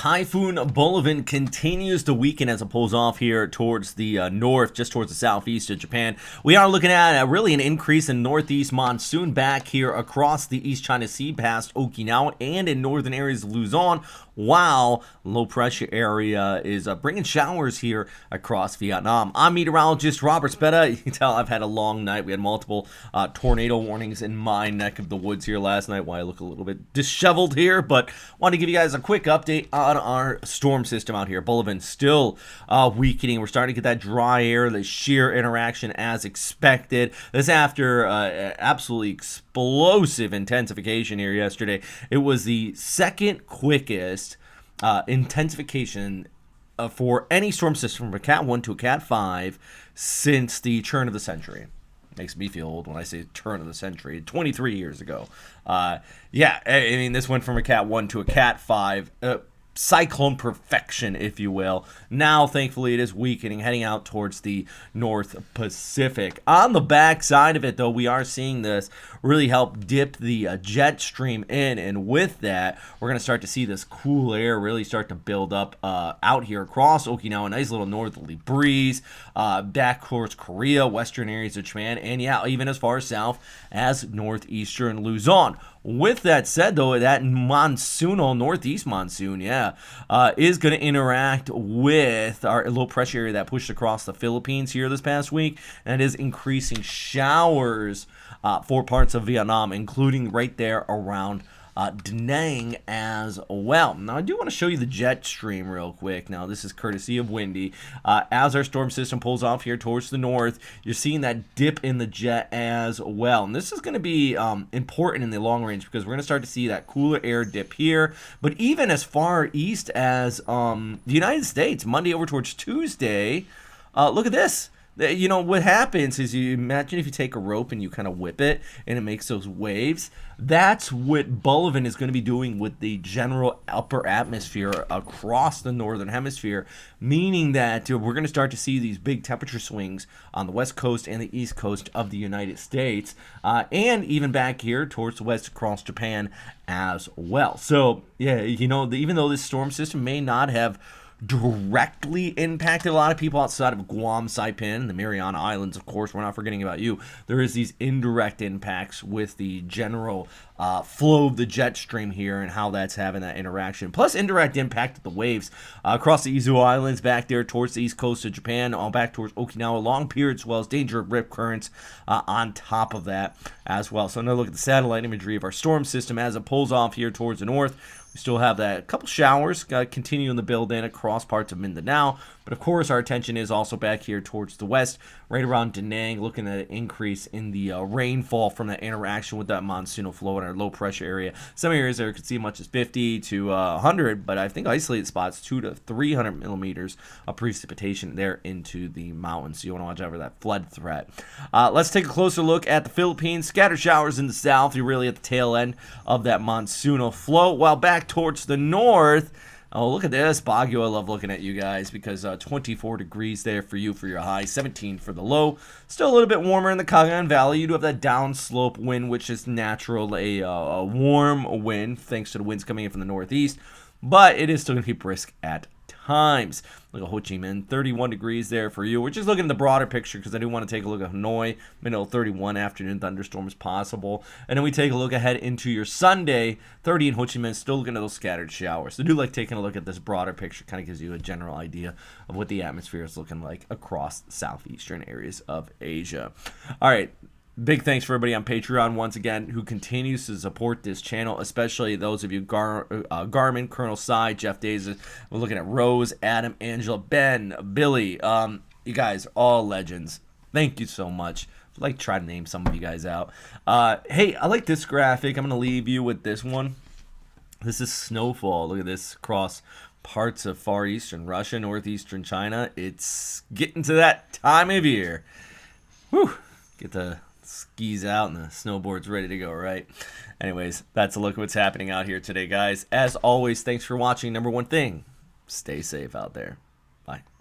Typhoon Bolaven continues to weaken as it pulls off here towards the north, just towards the southeast of Japan. We are looking at really an increase in northeast monsoon back here across the East China Sea past Okinawa and in northern areas of Luzon, while low pressure area is bringing showers here across Vietnam. I'm meteorologist Robert Speta. You can tell I've had a long night. We had multiple tornado warnings in my neck of the woods here last night, why I look a little bit disheveled here, but want to give you guys a quick update on our storm system out here. Bolaven still weakening. We're starting to get that dry air, the shear interaction as expected. This after absolutely explosive intensification here yesterday. It was the second quickest intensification for any storm system from a Cat 1 to a Cat 5 since the turn of the century. Makes me feel old when I say turn of the century, 23 years ago. Yeah, I mean, this went from a Cat 1 to a Cat 5. Cyclone perfection, if you will. Now, thankfully, it is weakening, heading out towards the North Pacific. On the back side of it, though, we are seeing this really help dip the jet stream in, and with that, we're going to start to see this cool air really start to build up out here across Okinawa. A nice little northerly breeze back towards Korea, western areas of Japan, and yeah, even as far south as northeastern Luzon. With that said, though, that monsoonal northeast monsoon, is going to interact with our low pressure area that pushed across the Philippines here this past week, and is increasing showers for parts of Vietnam, including right there around Da Nang as well. Now, I do want to show you the jet stream real quick. Now, this is courtesy of Windy. As our storm system pulls off here towards the north, you're seeing that dip in the jet as well. And this is going to be important in the long range because we're going to start to see that cooler air dip here. But even as far east as the United States, Monday over towards Tuesday, look at this. You know, what happens is, you imagine if you take a rope and you kind of whip it and it makes those waves. That's what Bolaven is going to be doing with the general upper atmosphere across the northern hemisphere, meaning that we're going to start to see these big temperature swings on the west coast and the east coast of the United States, and even back here towards the west across Japan as well. So, yeah, you know, even though this storm system may not have directly impacted a lot of people outside of Guam, Saipan, the Mariana Islands, of course, we're not forgetting about you. There is these indirect impacts with the general flow of the jet stream here and how that's having that interaction. Plus indirect impact of the waves across the Izu Islands, back there towards the east coast of Japan, all back towards Okinawa, long periods, as well as danger of rip currents on top of that as well. So now look at the satellite imagery of our storm system as it pulls off here towards the north. We still have that couple showers continuing to build in across parts of Mindanao. But of course, our attention is also back here towards the west, right around Da Nang, looking at an increase in the rainfall from that interaction with that monsoonal flow in our low pressure area. Some areas there could see much as 50 to 100, but I think isolated spots 200 to 300 millimeters of precipitation there into the mountains. So you want to watch out for that flood threat. Let's take a closer look at the Philippines. Scattered showers in the south. You're really at the tail end of that monsoonal flow, while back towards the north, oh, look at this. Baguio, I love looking at you guys because 24 degrees there for you for your high, 17 for the low. Still a little bit warmer in the Cagayan Valley. You do have that downslope wind, which is natural, a warm wind, thanks to the winds coming in from the northeast. But it is still going to be brisk at times. Look at Ho Chi Minh, 31 degrees there for you. We're just looking at the broader picture because I do want to take a look at Hanoi. Middle 31, afternoon thunderstorms possible. And then we take a look ahead into your Sunday, 30 in Ho Chi Minh, still looking at those scattered showers. So I do like taking a look at this broader picture, kind of gives you a general idea of what the atmosphere is looking like across southeastern areas of Asia. All right. Big thanks for everybody on Patreon once again who continues to support this channel, especially those of you Garmin, Colonel Cy, Jeff Days. We're looking at Rose, Adam, Angela, Ben, Billy. You guys, all legends. Thank you so much. I'd like to try to name some of you guys out. Hey, I like this graphic. I'm going to leave you with this one. This is snowfall. Look at this across parts of far eastern Russia, northeastern China. It's getting to that time of year. Whew. Get the skis out and the snowboard's ready to go, right? Anyways, that's a look at what's happening out here today, guys. As always, thanks for watching. Number one thing, stay safe out there. Bye.